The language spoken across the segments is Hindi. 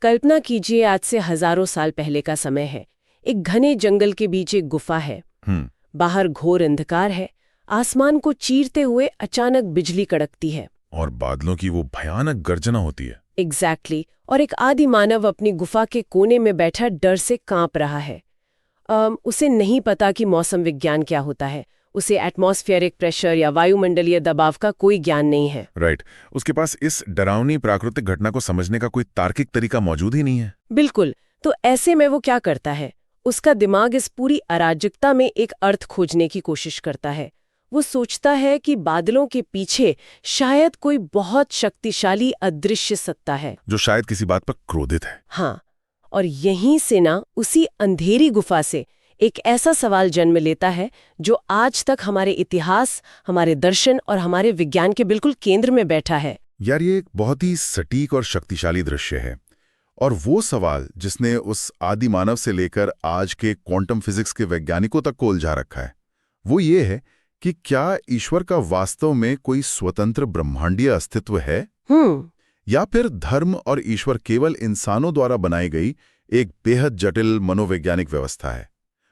कल्पना कीजिए आज से हजारों साल पहले का समय है। एक घने जंगल के बीच एक गुफा है। बाहर घोर अंधकार है। आसमान को चीरते हुए अचानक बिजली कड़कती है और बादलों की वो भयानक गर्जना होती है। एग्जैक्टली और एक आदि मानव अपनी गुफा के कोने में बैठा डर से कांप रहा है। उसे नहीं पता कि मौसम विज्ञान क्या होता है। उसे एटमॉस्फेरिक प्रेशर या वायुमंडलीय दबाव का कोई ज्ञान नहीं है। राइट। उसके पास इस डरावनी प्राकृतिक घटना को समझने का कोई तार्किक तरीका मौजूद ही नहीं है। बिल्कुल। तो ऐसे में वो क्या करता है? उसका दिमाग इस पूरी अराजकता में एक अर्थ खोजने की कोशिश करता है। वो सोचता है कि बादलों के पीछे शायद कोई बहुत शक्तिशाली अदृश्य सत्ता है जो शायद किसी बात पर क्रोधित है। हाँ, और यहीं से ना उसी अंधेरी गुफा से एक ऐसा सवाल जन्म लेता है जो आज तक हमारे इतिहास, हमारे दर्शन और हमारे विज्ञान के बिल्कुल केंद्र में बैठा है। यार, ये एक बहुत ही सटीक और शक्तिशाली दृश्य है। और वो सवाल जिसने उस आदि मानव से लेकर आज के क्वांटम फिजिक्स के वैज्ञानिकों तक को उलझा रखा है, वो ये है कि क्या ईश्वर का वास्तव में कोई स्वतंत्र ब्रह्मांडीय अस्तित्व है, या फिर धर्म और ईश्वर केवल इंसानों द्वारा बनाई गई एक बेहद जटिल मनोवैज्ञानिक व्यवस्था है।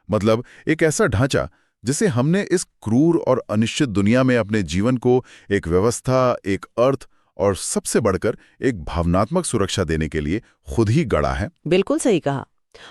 मतलब एक ऐसा ढांचा जिसे हमने इस क्रूर और अनिश्चित दुनिया में अपने जीवन को एक व्यवस्था, एक अर्थ और सबसे बढ़कर एक भावनात्मक सुरक्षा देने के लिए खुद ही गढ़ा है। बिल्कुल सही कहा।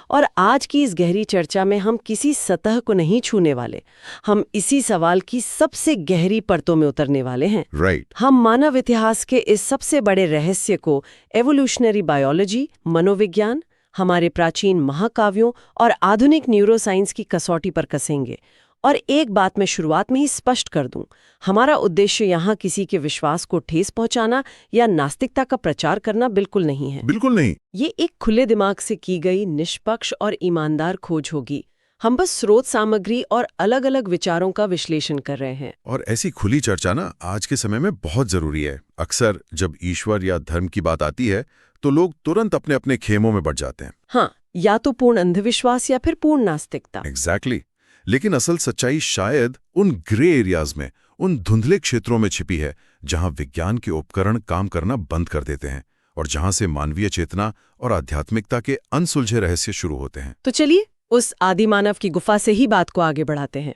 और आज की इस गहरी चर्चा में हम किसी सतह को नहीं छूने वाले। हम इसी सवाल की सबसे गहरी परतों में उतरने वाले हैं। राइट। हम मानव इतिहास के इस सबसे बड़े रहस्य को एवोल्यूशनरी बायोलॉजी, मनोविज्ञान, हमारे प्राचीन महाकाव्यों और आधुनिक न्यूरोसाइंस की कसौटी पर कसेंगे। और एक बात मैं शुरुआत में ही स्पष्ट कर दूं, हमारा उद्देश्य यहाँ किसी के विश्वास को ठेस पहुंचाना या नास्तिकता का प्रचार करना बिल्कुल नहीं है। बिल्कुल नहीं। ये एक खुले दिमाग से की गई निष्पक्ष और ईमानदार खोज होगी। हम बस स्रोत सामग्री और अलग अलग विचारों का विश्लेषण कर रहे हैं। और ऐसी खुली चर्चा ना आज के समय में बहुत जरूरी है। अक्सर जब ईश्वर या धर्म की बात आती है तो लोग तुरंत अपने अपने खेमों में बढ़ जाते हैं। हाँ, या तो पूर्ण अंधविश्वास या फिर पूर्ण नास्तिकता। एग्जैक्टली। लेकिन असल सच्चाई शायद उन ग्रे एरियाज में, उन धुंधले क्षेत्रों में छिपी है जहां विज्ञान के उपकरण काम करना बंद कर देते हैं और जहां से मानवीय चेतना और आध्यात्मिकता के अनसुलझे रहस्य शुरू होते हैं। तो चलिए उस आदि मानव की गुफा से ही बात को आगे बढ़ाते हैं।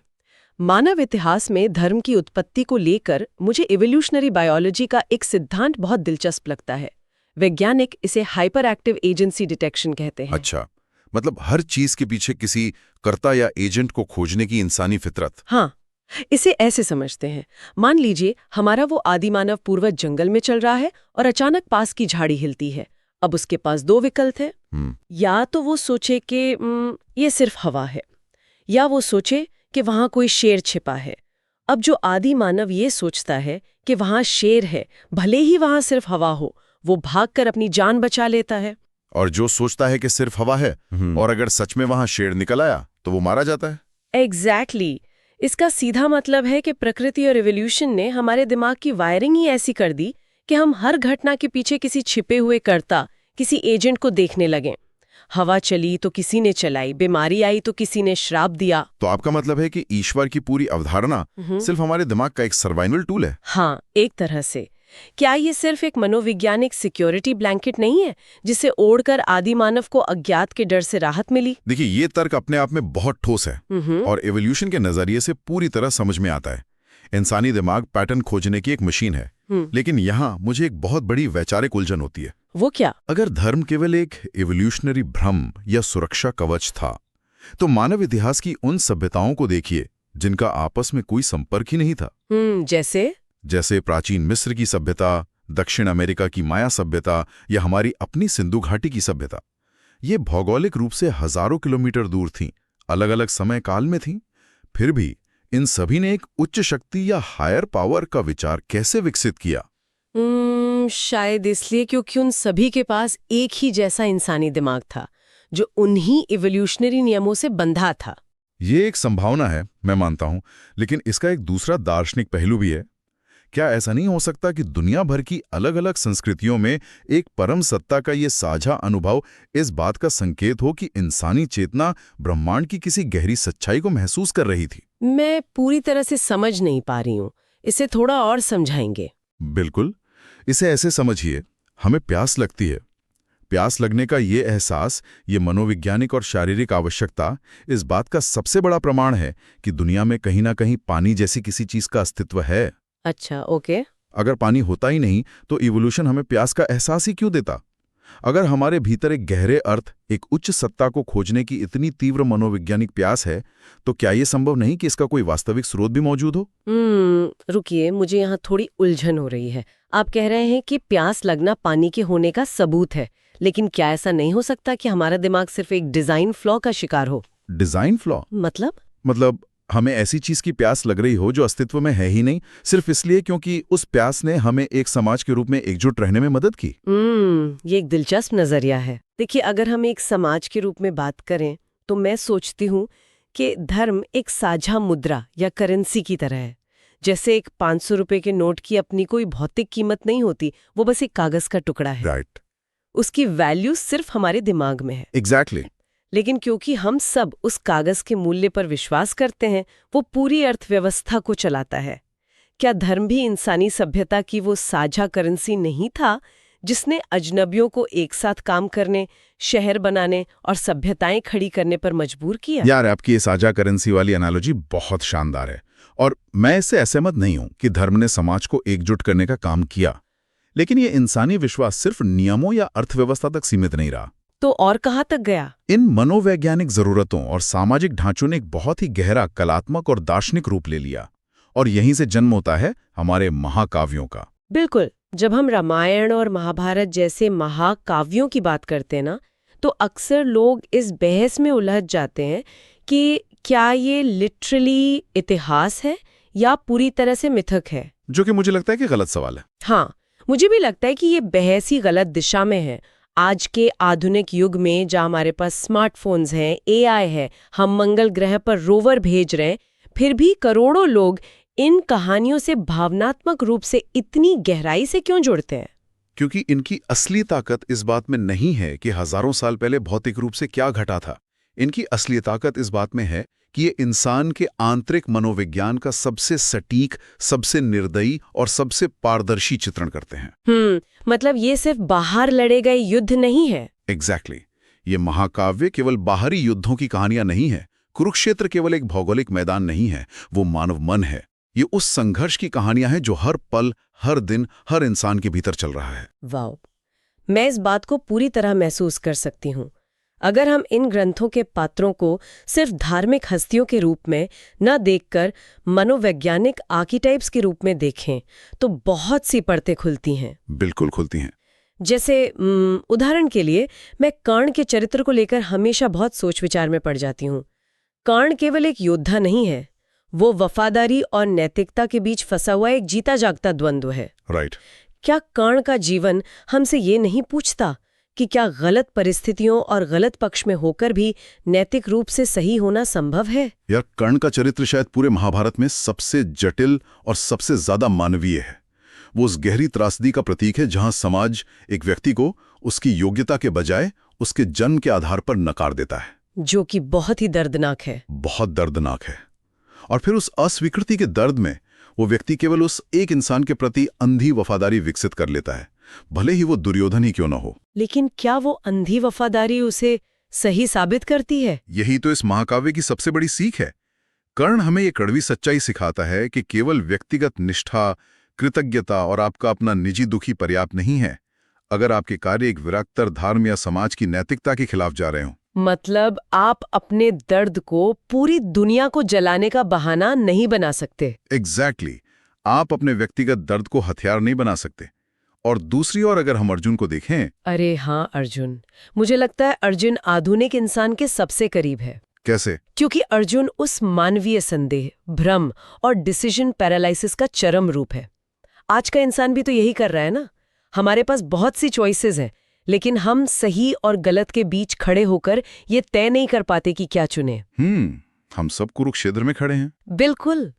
मानव इतिहास में धर्म की उत्पत्ति को लेकर मुझे इवोल्यूशनरी बायोलॉजी का एक सिद्धांत बहुत दिलचस्प लगता है। वैज्ञानिक इसे हाइपर एक्टिव एजेंसी डिटेक्शन कहते हैं। अच्छा, मतलब हर चीज के पीछे किसी कर्ता या एजेंट को खोजने की इंसानी फितरत। हाँ, इसे ऐसे समझते हैं। मान लीजिए हमारा वो आदि मानव पूर्वज जंगल में चल रहा है और अचानक पास की झाड़ी हिलती है। अब उसके पास दो विकल्प हैं। या तो वो सोचे कि ये सिर्फ हवा है, या वो सोचे कि वहां कोई शेर छिपा है। अब जो आदि मानव ये सोचता है कि वहां शेर है, भले ही वहां सिर्फ हवा हो, वो भागकर अपनी जान बचा लेता है। और जो सोचता है कि सिर्फ हवा है और अगर सच में वहां शेर निकल आया तो वो मारा जाता है। एग्जैक्टली। इसका सीधा मतलब है कि प्रकृति और इवोल्यूशन ने हमारे दिमाग की वायरिंग ही ऐसी कर दी कि हम हर घटना के पीछे किसी छिपे हुए कर्ता, किसी एजेंट को देखने लगें। हवा चली तो किसी ने चलाई, बीमारी आई तो किसी ने श्राप दिया। तो आपका मतलब है कि ईश्वर की पूरी अवधारणा सिर्फ हमारे दिमाग का एक सर्वाइवल टूल है? हाँ, एक तरह से। क्या ये सिर्फ एक मनोवैज्ञानिक सिक्योरिटी ब्लैंकेट नहीं है जिसे ओढ़कर आदि मानव को अज्ञात के डर से राहत मिली? देखिए, ये तर्क अपने आप में बहुत ठोस है और एवोल्यूशन के नजरिए से पूरी तरह समझ में आता है। इंसानी दिमाग पैटर्न खोजने की एक मशीन है। लेकिन यहाँ मुझे एक बहुत बड़ी वैचारिक उलझन होती है। वो क्या? अगर धर्म केवल एक एवोल्यूशनरी भ्रम या सुरक्षा कवच था, तो मानव इतिहास की उन सभ्यताओं को देखिए जिनका आपस में कोई संपर्क ही नहीं था। जैसे प्राचीन मिस्र की सभ्यता, दक्षिण अमेरिका की माया सभ्यता या हमारी अपनी सिंधु घाटी की सभ्यता। ये भौगोलिक रूप से हजारों किलोमीटर दूर थीं, अलग अलग समय काल में थीं। फिर भी इन सभी ने एक उच्च शक्ति या हायर पावर का विचार कैसे विकसित किया? शायद इसलिए क्योंकि उन सभी के पास एक ही जैसा इंसानी दिमाग था जो उन्हीं इवोल्यूशनरी नियमों से बंधा था। ये एक संभावना है, मैं मानता हूं, लेकिन इसका एक दूसरा दार्शनिक पहलू भी है। क्या ऐसा नहीं हो सकता कि दुनिया भर की अलग अलग संस्कृतियों में एक परम सत्ता का ये साझा अनुभव इस बात का संकेत हो कि इंसानी चेतना ब्रह्मांड की किसी गहरी सच्चाई को महसूस कर रही थी? मैं पूरी तरह से समझ नहीं पा रही हूँ, इसे थोड़ा और समझाएंगे? बिल्कुल, इसे ऐसे समझिए, हमें प्यास लगती है, प्यास लगने का ये एहसास, ये मनोवैज्ञानिक और शारीरिक आवश्यकता इस बात का सबसे बड़ा प्रमाण है कि दुनिया में कहीं ना कहीं पानी जैसी किसी चीज का अस्तित्व है। अच्छा, ओके। अगर पानी होता ही नहीं तो इवोल्यूशन हमें प्यास का एहसास ही क्यों देता? अगर हमारे भीतर एक गहरे अर्थ, एक उच्च सत्ता को खोजने की इतनी तीव्र मनोवैज्ञानिक प्यास है, तो क्या ये संभव नहीं कि इसका कोई वास्तविक स्रोत भी मौजूद हो? रुकिए, मुझे यहाँ थोड़ी उलझन हो रही है। आप कह रहे हैं कि प्यास लगना पानी के होने का सबूत है, लेकिन क्या ऐसा नहीं हो सकता कि हमारा दिमाग सिर्फ एक डिजाइन फ्लॉ का शिकार हो? Design flaw? मतलब हमें ऐसी चीज की प्यास लग रही हो जो अस्तित्व में है ही नहीं, सिर्फ इसलिए क्योंकि उस प्यास ने हमें एक समाज के रूप में एकजुट रहने में मदद की। ये एक दिलचस्प नजरिया है। देखिए, अगर हम एक समाज के रूप में बात करें तो मैं सोचती हूँ कि धर्म एक साझा मुद्रा या करेंसी की तरह है। जैसे एक 500 रुपए के नोट की अपनी कोई भौतिक कीमत नहीं होती, वो बस एक कागज का टुकड़ा है। राइट। उसकी वैल्यू सिर्फ हमारे दिमाग में है। एग्जैक्टली। लेकिन क्योंकि हम सब उस कागज के मूल्य पर विश्वास करते हैं, वो पूरी अर्थव्यवस्था को चलाता है। क्या धर्म भी इंसानी सभ्यता की वो साझा करेंसी नहीं था जिसने अजनबियों को एक साथ काम करने, शहर बनाने और सभ्यताएं खड़ी करने पर मजबूर किया? यार, आपकी ये साझा करेंसी वाली एनालॉजी बहुत शानदार है और मैं इससे असहमत नहीं हूं कि धर्म ने समाज को एकजुट करने का काम किया। लेकिन ये इंसानी विश्वास सिर्फ नियमों या अर्थव्यवस्था तक सीमित नहीं रहा। तो और कहाँ तक गया? इन मनोवैज्ञानिक जरूरतों और सामाजिक ढांचों ने एक बहुत ही गहरा कलात्मक और दार्शनिक रूप ले लिया, और यहीं से जन्म होता है हमारे महाकाव्यों का। बिल्कुल। जब हम रामायण और महाभारत जैसे महाकाव्यों की बात करते हैं ना, तो अक्सर लोग इस बहस में उलझ जाते हैं कि क्या ये लिटरली इतिहास है या पूरी तरह से मिथक है, जो कि मुझे लगता है कि गलत सवाल है। हाँ, मुझे भी लगता है कि ये बहस ही गलत दिशा में है। आज के आधुनिक युग में जहाँ हमारे पास स्मार्टफोन्स हैं, एआई है, हम मंगल ग्रह पर रोवर भेज रहे हैं, फिर भी करोड़ों लोग इन कहानियों से भावनात्मक रूप से इतनी गहराई से क्यों जुड़ते हैं? क्योंकि इनकी असली ताकत इस बात में नहीं है कि हजारों साल पहले भौतिक रूप से क्या घटा था। इनकी असली ताकत इस बात में है कि ये इंसान के आंतरिक मनोविज्ञान का सबसे सटीक, सबसे निर्दयी और सबसे पारदर्शी चित्रण करते हैं। मतलब ये सिर्फ बाहर लड़े गए युद्ध नहीं है। एग्जैक्टली। ये महाकाव्य केवल बाहरी युद्धों की कहानियां नहीं है। कुरुक्षेत्र केवल एक भौगोलिक मैदान नहीं है, वो मानव मन है। ये उस संघर्ष की कहानियां हैं जो हर पल, हर दिन, हर इंसान के भीतर चल रहा है। वाह, मैं इस बात को पूरी तरह महसूस कर सकती हूँ। अगर हम इन ग्रंथों के पात्रों को सिर्फ धार्मिक हस्तियों के रूप में न देखकर मनोवैज्ञानिक आर्कीटाइप्स के रूप में देखें, तो बहुत सी परतें खुलती हैं। बिल्कुल खुलती हैं। जैसे उदाहरण के लिए, मैं कर्ण के चरित्र को लेकर हमेशा बहुत सोच विचार में पड़ जाती हूँ। कर्ण केवल एक योद्धा नहीं है, वो वफादारी और नैतिकता के बीच फंसा हुआ एक जीता जागता द्वंद्व है। राइट। क्या कर्ण का जीवन हमसे ये नहीं पूछता कि क्या गलत परिस्थितियों और गलत पक्ष में होकर भी नैतिक रूप से सही होना संभव है? यार, कर्ण का चरित्र शायद पूरे महाभारत में सबसे जटिल और सबसे ज्यादा मानवीय है। वो उस गहरी त्रासदी का प्रतीक है जहां समाज एक व्यक्ति को उसकी योग्यता के बजाय उसके जन्म के आधार पर नकार देता है, जो कि बहुत ही दर्दनाक है। बहुत दर्दनाक है। और फिर उस अस्वीकृति के दर्द में वो व्यक्ति केवल उस एक इंसान के प्रति अंधी वफादारी विकसित कर लेता है, भले ही वो दुर्योधन ही क्यों न हो। लेकिन क्या वो अंधी वफादारी उसे सही साबित करती है? यही तो इस महाकाव्य की सबसे बड़ी सीख है। कर्ण हमें ये कड़वी सच्चाई सिखाता है कि केवल व्यक्तिगत निष्ठा, कृतज्ञता और आपका अपना निजी दुखी पर्याप्त नहीं है अगर आपके कार्य एक विरक्तर धर्म या समाज की नैतिकता के खिलाफ जा रहे हो। मतलब आप अपने दर्द को पूरी दुनिया को जलाने का बहाना नहीं बना सकते। एग्जैक्टली। आप अपने व्यक्तिगत दर्द को हथियार नहीं बना सकते। और दूसरी ओर अगर हम अर्जुन को देखें, अरे हाँ, अर्जुन। मुझे लगता है अर्जुन आधुनिक इंसान के सबसे करीब है। कैसे? क्योंकि अर्जुन उस मानवीय संदेह, भ्रम और डिसीजन पैरालिसिस का चरम रूप है। आज का इंसान भी तो यही कर रहा है ना। हमारे पास बहुत सी चॉइसेस हैं, लेकिन हम सही और गलत के बीच खड़े होकर ये तय नहीं कर पाते कि क्या चुने। हम सब कुरुक्षेत्र में खड़े हैं। बिल्कुल।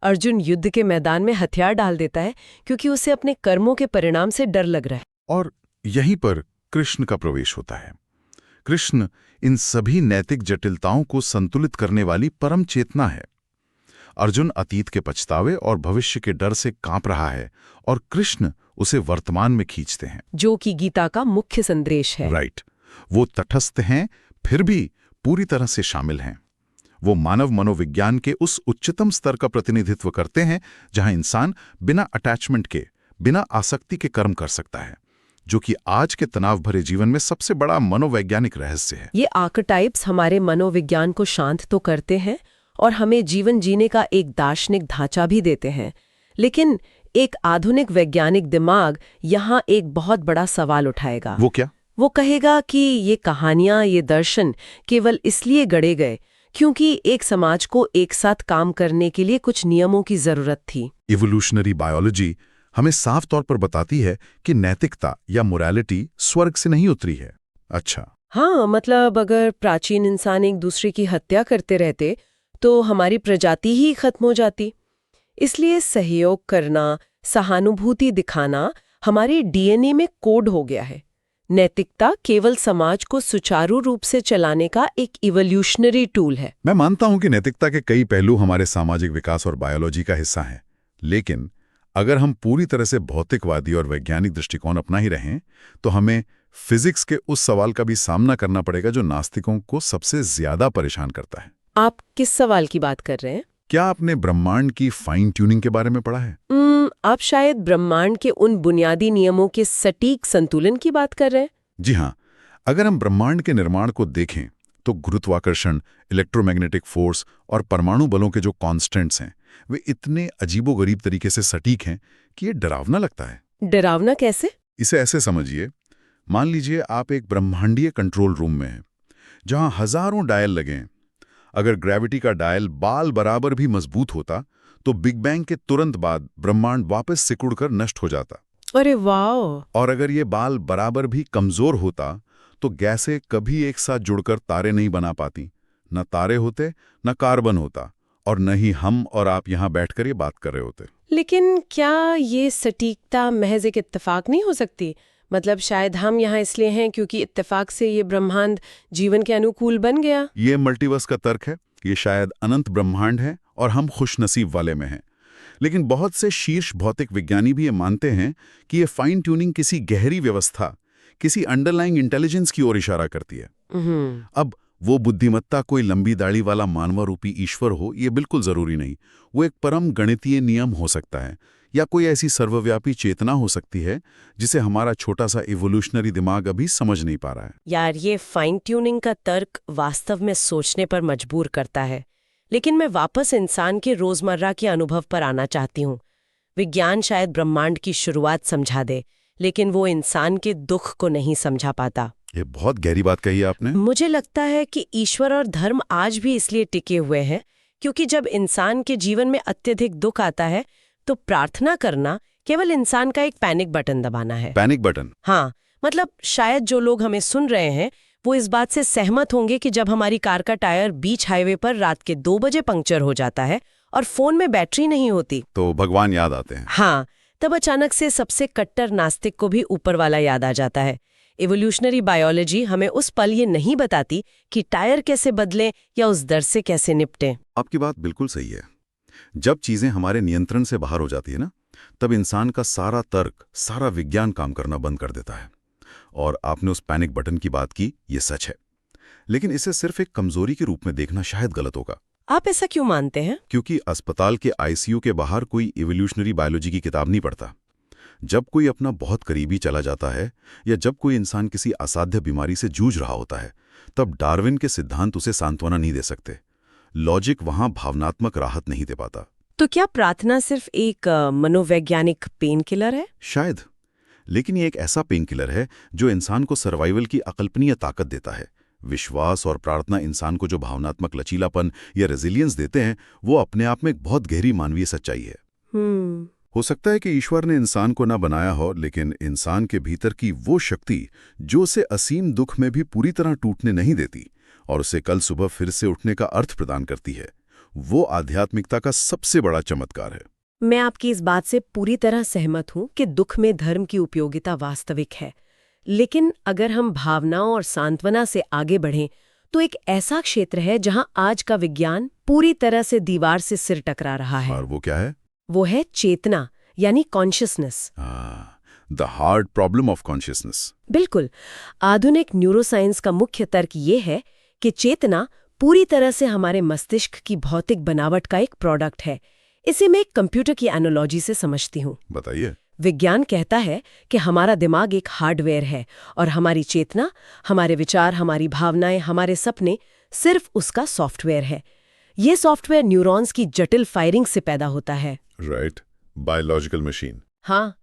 अर्जुन युद्ध के मैदान में हथियार डाल देता है क्योंकि उसे अपने कर्मों के परिणाम से डर लग रहा है। और यहीं पर कृष्ण का प्रवेश होता है। कृष्ण इन सभी नैतिक जटिलताओं को संतुलित करने वाली परम चेतना है। अर्जुन अतीत के पछतावे और भविष्य के डर से कांप रहा है, और कृष्ण उसे वर्तमान में खींचते हैं। जो कि गीता का मुख्य संदेश है। राइट। वो तटस्थ हैं, फिर भी पूरी तरह से शामिल हैं। वो मानव मनोविज्ञान के उस उच्चतम स्तर का प्रतिनिधित्व करते हैं जहां इंसान बिना अटैचमेंट के, बिना आसक्ति के कर्म कर सकता है, जो कि आज के तनाव भरे जीवन में सबसे बड़ा मनोवैज्ञानिक रहस्य है। ये आर्केटाइप्स हमारे मनोविज्ञान को शांत तो करते हैं और हमें जीवन जीने का एक दार्शनिक ढांचा भी देते हैं, लेकिन एक आधुनिक वैज्ञानिक दिमाग यहाँ एक बहुत बड़ा सवाल उठाएगा। वो क्या? वो कहेगा कि ये कहानियां, ये दर्शन केवल इसलिए गढ़े गए क्योंकि एक समाज को एक साथ काम करने के लिए कुछ नियमों की जरूरत थी। इवोल्यूशनरी बायोलॉजी हमें साफ तौर पर बताती है कि नैतिकता या मोरालिटी स्वर्ग से नहीं उतरी है। अच्छा। हाँ, मतलब अगर प्राचीन इंसान एक दूसरे की हत्या करते रहते तो हमारी प्रजाति ही खत्म हो जाती। इसलिए सहयोग करना, सहानुभूति दिखाना हमारे डीएनए में कोड हो गया है। नैतिकता केवल समाज को सुचारू रूप से चलाने का एक इवोल्यूशनरी टूल है। मैं मानता हूं कि नैतिकता के कई पहलू हमारे सामाजिक विकास और बायोलॉजी का हिस्सा हैं, लेकिन अगर हम पूरी तरह से भौतिकवादी और वैज्ञानिक दृष्टिकोण अपना ही रहें तो हमें फिजिक्स के उस सवाल का भी सामना करना पड़ेगा जो नास्तिकों को सबसे ज्यादा परेशान करता है। आप किस सवाल की बात कर रहे हैं? क्या आपने ब्रह्मांड की फाइन ट्यूनिंग के बारे में पढ़ा है? आप शायद ब्रह्मांड के उन बुनियादी नियमों के सटीक संतुलन की बात कर रहे हैं। जी हाँ। अगर हम ब्रह्मांड के निर्माण को देखें तो गुरुत्वाकर्षण, इलेक्ट्रोमैग्नेटिक फोर्स और परमाणु बलों के जो कॉन्स्टेंट्स हैं वे इतने अजीबोगरीब तरीके से सटीक हैं कि ये डरावना लगता है। डरावना कैसे? इसे ऐसे समझिए, मान लीजिए आप एक ब्रह्मांडीय कंट्रोल रूम में हैं जहां हजारों डायल लगे हैं। अगर ग्रेविटी का डायल बाल बराबर भी मजबूत होता तो बिग बैंग के तुरंत बाद ब्रह्मांड वापस सिकुड़कर नष्ट हो जाता। अरे वाह! और अगर ये बाल बराबर भी कमजोर होता तो गैसें कभी एक साथ जुड़कर तारे नहीं बना पाती। न तारे होते, न कार्बन होता, और न ही हम और आप यहाँ बैठकर ये बात कर रहे होते। लेकिन क्या ये सटीकता महज एक इत्तेफाक नहीं हो सकती? मतलब शायद हम यहाँ इसलिए हैं क्योंकि इत्तेफाक से ये ब्रह्मांड जीवन के अनुकूल बन गया। ये मल्टीवर्स का तर्क है। ये शायद अनंत ब्रह्मांड है और हम खुशनसीब वाले में हैं। लेकिन बहुत से शीर्ष भौतिक विज्ञानी भी ये मानते हैं कि ये फाइन ट्यूनिंग किसी गहरी व्यवस्था, किसी अंडरलाइंग इंटेलिजेंस की ओर इशारा करती है। अब वो बुद्धिमत्ता कोई लंबी दाढ़ी वाला मानव रूपी ईश्वर हो, ये बिल्कुल जरूरी नहीं। वो एक परम गणितीय नियम हो सकता है, या कोई ऐसी सर्वव्यापी चेतना हो सकती है जिसे हमारा छोटा सा इवोल्यूशनरी दिमाग अभी समझ नहीं पा रहा है। यार, ये फाइन ट्यूनिंग का तर्क वास्तव में सोचने पर मजबूर करता है। लेकिन मैं वापस इंसान के रोजमर्रा के अनुभव पर आना चाहती हूँ। विज्ञान शायद ब्रह्मांड की शुरुआत समझा दे, लेकिन वो इंसान के दुख को नहीं समझा पाता। ये बहुत गहरी बात कही है आपने। मुझे लगता है कि ईश्वर और धर्म आज भी इसलिए टिके हुए हैं क्योंकि जब इंसान के जीवन में अत्यधिक दुख आता है तो प्रार्थना करना केवल इंसान का एक पैनिक बटन दबाना है। Panic button? हाँ, मतलब शायद जो लोग हमें सुन रहे हैं वो इस बात से सहमत होंगे कि जब हमारी कार का टायर बीच हाईवे पर रात के 2 बजे पंक्चर हो जाता है और फोन में बैटरी नहीं होती तो भगवान याद आते हैं। हाँ, तब अचानक से सबसे कट्टर नास्तिक को भी ऊपर वाला याद आ जाता है। इवोल्यूशनरी बायोलॉजी हमें उस पल ये नहीं बताती कि टायर कैसे बदलें या उस दर्द से कैसे निपटें। आपकी बात बिल्कुल सही है। जब चीजें हमारे नियंत्रण से बाहर हो जाती है ना, तब इंसान का सारा तर्क, सारा विज्ञान काम करना बंद कर देता है। और आपने उस पैनिक बटन की बात की, ये सच है। लेकिन इसे सिर्फ एक कमजोरी के रूप में देखना शायद गलत होगा। आप ऐसा क्यों मानते हैं? क्योंकि अस्पताल के आईसीयू के बाहर कोई इवोल्यूशनरी बायोलॉजी की किताब नहीं पढ़ता। जब कोई अपना बहुत करीबी चला जाता है या जब कोई इंसान किसी असाध्य बीमारी से जूझ रहा होता है, तब डार्विन के सिद्धांत उसे सांत्वना नहीं दे सकते। लॉजिक वहां भावनात्मक राहत नहीं दे पाता। तो क्या प्रार्थना सिर्फ एक मनोवैज्ञानिक पेन किलर है? शायद, लेकिन ये एक ऐसा पेन किलर है जो इंसान को सर्वाइवल की अकल्पनीय ताकत देता है। विश्वास और प्रार्थना इंसान को जो भावनात्मक लचीलापन या रेजिलियंस देते हैं, वो अपने आप में एक बहुत गहरी मानवीय सच्चाई है। हो सकता है कि ईश्वर ने इंसान को ना बनाया हो, लेकिन इंसान के भीतर की वो शक्ति जो उसे असीम दुख में भी पूरी तरह टूटने नहीं देती और उसे कल सुबह फिर से उठने का अर्थ प्रदान करती है, वो आध्यात्मिकता का सबसे बड़ा चमत्कार है। मैं आपकी इस बात से पूरी तरह सहमत हूं कि दुख में धर्म की उपयोगिता वास्तविक है। लेकिन अगर हम भावनाओं और सांत्वना से आगे बढ़ें तो एक ऐसा क्षेत्र है जहां आज का विज्ञान पूरी तरह से दीवार से सिर टकरा रहा है। और वो क्या है? वो है चेतना, यानी consciousness. The hard problem of consciousness. बिल्कुल। आधुनिक न्यूरोसाइंस का मुख्य तर्क ये है कि चेतना पूरी तरह से हमारे मस्तिष्क की भौतिक बनावट का एक प्रोडक्ट है। इसे मैं एक कंप्यूटर की एनालॉजी से समझती हूँ। बताइए। विज्ञान कहता है कि हमारा दिमाग एक हार्डवेयर है और हमारी चेतना, हमारे विचार, हमारी भावनाएं, हमारे सपने सिर्फ उसका सॉफ्टवेयर है। ये सॉफ्टवेयर न्यूरॉन्स की जटिल फायरिंग से पैदा होता है। Right, biological machine. हाँ,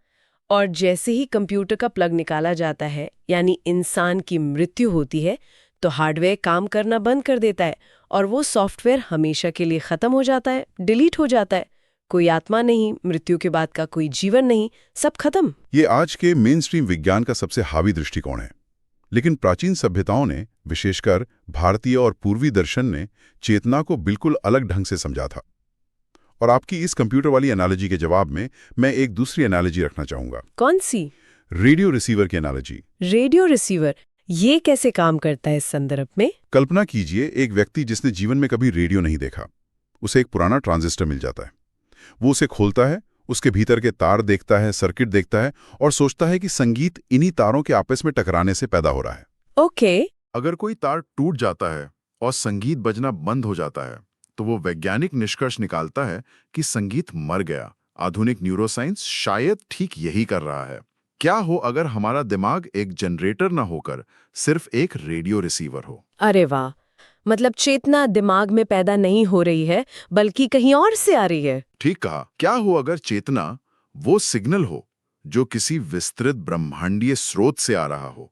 और जैसे ही कंप्यूटर का प्लग निकाला जाता है, यानी इंसान की मृत्यु होती है, तो हार्डवेयर काम करना बंद कर देता है और वो सॉफ्टवेयर हमेशा के लिए खत्म हो जाता है, डिलीट हो जाता है। कोई आत्मा नहीं, मृत्यु के बाद का कोई जीवन नहीं, सब खत्म। ये आज के मेन स्ट्रीम विज्ञान का सबसे हावी दृष्टिकोण है। लेकिन प्राचीन सभ्यताओं ने, विशेषकर भारतीय और पूर्वी दर्शन ने, चेतना को बिल्कुल अलग ढंग से समझा था। और आपकी इस कंप्यूटर वाली एनालॉजी के जवाब में मैं एक दूसरी एनालॉजी रखना चाहूंगा। कौन सी? रेडियो रिसीवर की एनालॉजी। रेडियो रिसीवर, ये कैसे काम करता है इस संदर्भ में? कल्पना कीजिए एक व्यक्ति जिसने जीवन में कभी रेडियो नहीं देखा। उसे एक पुराना ट्रांजिस्टर मिल जाता है। वो उसे खोलता है, उसके भीतर के तार देखता है, सर्किट देखता है और सोचता है कि संगीत इन्हीं तारों के आपस में टकराने से पैदा हो रहा है। ओके। अगर कोई तार टूट जाता है और संगीत बजना बंद हो जाता है, तो वो वैज्ञानिक निष्कर्ष निकालता है कि संगीत मर गया। आधुनिक न्यूरोसाइंस शायद ठीक यही कर रहा है। क्या हो अगर हमारा दिमाग एक जनरेटर न होकर सिर्फ एक रेडियो रिसीवर हो? अरे वाह, मतलब चेतना दिमाग में पैदा नहीं हो रही है, बल्कि कहीं और से आ रही है। ठीक कहा। क्या हो अगर चेतना वो सिग्नल हो जो किसी विस्तृत ब्रह्मांडीय स्रोत से आ रहा हो?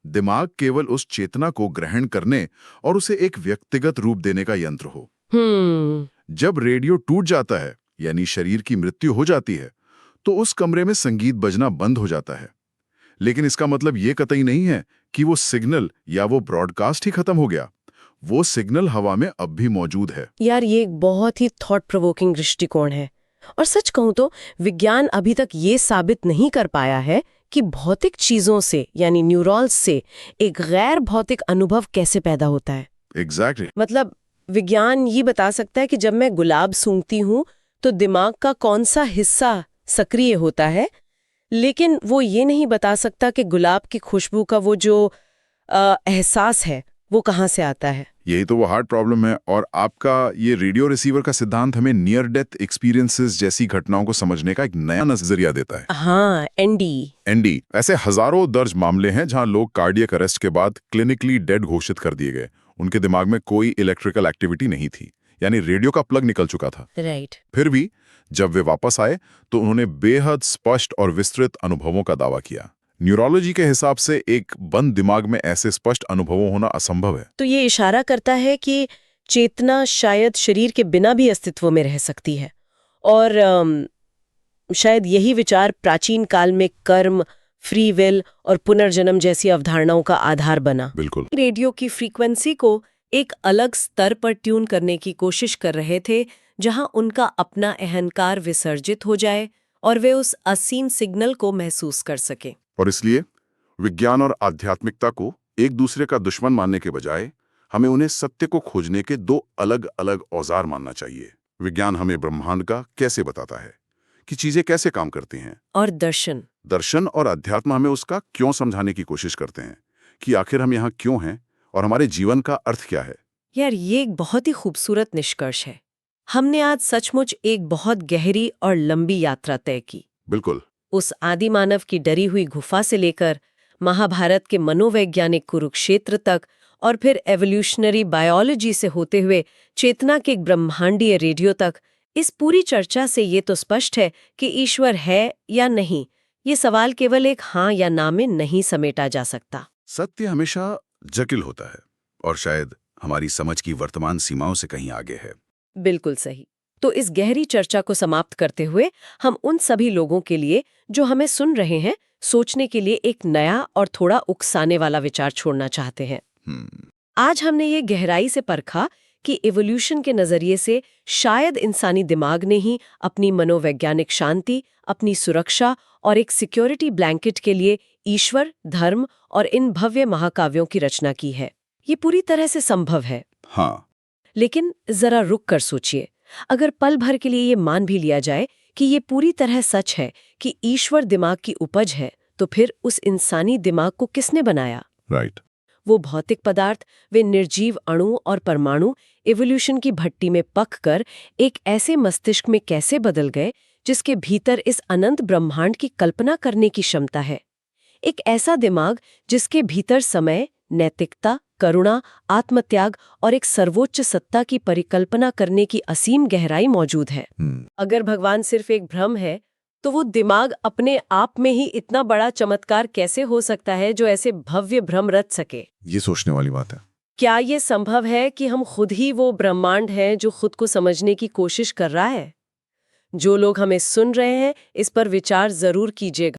दिमाग केवल उस चेतना को ग्रहण करने और उसे एक व्यक्तिगत रूप देने का यंत्र हो। जब रेडियो टूट जाता है, यानी शरीर की मृत्यु हो जाती है, तो उस कमरे में संगीत बजना बंद हो जाता है। लेकिन इसका मतलब ये कतई नहीं है कि वो सिग्नल या वो ब्रॉडकास्ट ही खत्म हो गया। वो सिग्नल हवा में अब भी मौजूद है। यार, ये एक बहुत ही थॉट प्रोवोकिंग दृष्टिकोण है। और सच कहूं तो विज्ञान अभी तक ये साबित नहीं कर पाया है कि भौतिक चीजों से, यानी न्यूरॉन्स से, एक गैर भौतिक अनुभव कैसे पैदा होता है। एग्जैक्टली। मतलब विज्ञान ये बता सकता है कि जब मैं गुलाब सूंघती हूँ तो दिमाग का कौन सा हिस्सा सक्रिय होता है, लेकिन वो ये नहीं बता सकता कि गुलाब की खुशबू का वो जो एहसास है वो कहाँ से आता है। यही तो वो हार्ड प्रॉब्लम है। और आपका ये रेडियो रिसीवर का सिद्धांत हमें नियर डेथ एक्सपीरियंसेस जैसी घटनाओं को समझने का एक नया नजरिया देता है। हाँ, एनडी। ऐसे हजारों दर्ज मामले हैं जहां लोग कार्डियक अरेस्ट के बाद क्लिनिकली डेड घोषित कर दिए गए। उनके दिमाग में कोई इलेक्ट्रिकल एक्टिविटी नहीं थी, यानी रेडियो का प्लग निकल चुका था। राइट। फिर भी जब वे वापस आए तो उन्होंने बेहद स्पष्ट और विस्तृत अनुभवों का दावा किया। न्यूरोलॉजी के हिसाब से एक बंद दिमाग में ऐसे स्पष्ट अनुभवों होना असंभव है। तो ये इशारा करता है कि चेतना शायद शरीर के बिना भी अस्तित्व में रह सकती है। और शायद यही विचार प्राचीन काल में कर्म, फ्री विल और पुनर्जन्म जैसी अवधारणाओं का आधार बना। बिल्कुल। रेडियो की फ्रीक्वेंसी को एक अलग स्तर पर ट्यून करने की कोशिश कर रहे थे, जहां उनका अपना अहंकार विसर्जित हो जाए और वे उस असीम सिग्नल को महसूस कर सके। और इसलिए विज्ञान और आध्यात्मिकता को एक दूसरे का दुश्मन मानने के बजाय हमें उन्हें सत्य को खोजने के दो अलग अलग औजार मानना चाहिए। विज्ञान हमें ब्रह्मांड का कैसे बताता है, कि चीजें कैसे काम करती हैं, और दर्शन और अध्यात्म हमें उसका क्यों समझाने की कोशिश करते हैं, कि आखिर हम यहाँ क्यों हैं और हमारे जीवन का अर्थ क्या है। यार, ये एक बहुत ही खूबसूरत निष्कर्ष है। हमने आज सचमुच एक बहुत गहरी और लंबी यात्रा तय की। बिल्कुल। उस आदिमानव की डरी हुई गुफा से लेकर महाभारत के मनोवैज्ञानिक कुरुक्षेत्र तक, और फिर एवोल्यूशनरी बायोलॉजी से होते हुए चेतना के एक ब्रह्मांडीय रेडियो तक। इस पूरी चर्चा से ये तो स्पष्ट है कि ईश्वर है या नहीं, ये सवाल केवल एक हाँ या ना में नहीं समेटा जा सकता। सत्य हमेशा जटिल होता है और शायद हमारी समझ की वर्तमान सीमाओं से कहीं आगे है। बिल्कुल सही। तो इस गहरी चर्चा को समाप्त करते हुए हम उन सभी लोगों के लिए जो हमें सुन रहे हैं, सोचने के लिए एक नया और थोड़ा उकसाने वाला विचार छोड़ना चाहते हैं। आज हमने ये गहराई से परखा कि इवोल्यूशन के नजरिए से शायद इंसानी दिमाग ने ही अपनी मनोवैज्ञानिक शांति, अपनी सुरक्षा और एक सिक्योरिटी ब्लैंकेट के लिए ईश्वर, धर्म और इन भव्य महाकाव्यों की रचना की है। ये पूरी तरह से संभव है। हाँ। लेकिन जरा रुक कर सोचिए, अगर पल भर के लिए ये मान भी लिया जाए कि ये पूरी तरह सच है कि ईश्वर दिमाग की उपज है, तो फिर उस इंसानी दिमाग को किसने बनाया? राइट। वो भौतिक पदार्थ, वे निर्जीव अणु और परमाणु इवोल्यूशन की भट्टी में पककर एक ऐसे मस्तिष्क में कैसे बदल गए जिसके भीतर इस अनंत ब्रह्मांड की कल्पना करने की क्षमता है? एक ऐसा दिमाग जिसके भीतर समय, नैतिकता, करुणा, आत्मत्याग और एक सर्वोच्च सत्ता की परिकल्पना करने की असीम गहराई मौजूद है। अगर भगवान सिर्फ एक भ्रम है, तो वो दिमाग अपने आप में ही इतना बड़ा चमत्कार कैसे हो सकता है जो ऐसे भव्य भ्रम रच सके? ये सोचने वाली बात है। क्या ये संभव है कि हम खुद ही वो ब्रह्मांड हैं जो खुद को समझने की कोशिश कर रहा है? जो लोग हमें सुन रहे हैं, इस पर विचार जरूर कीजिएगा।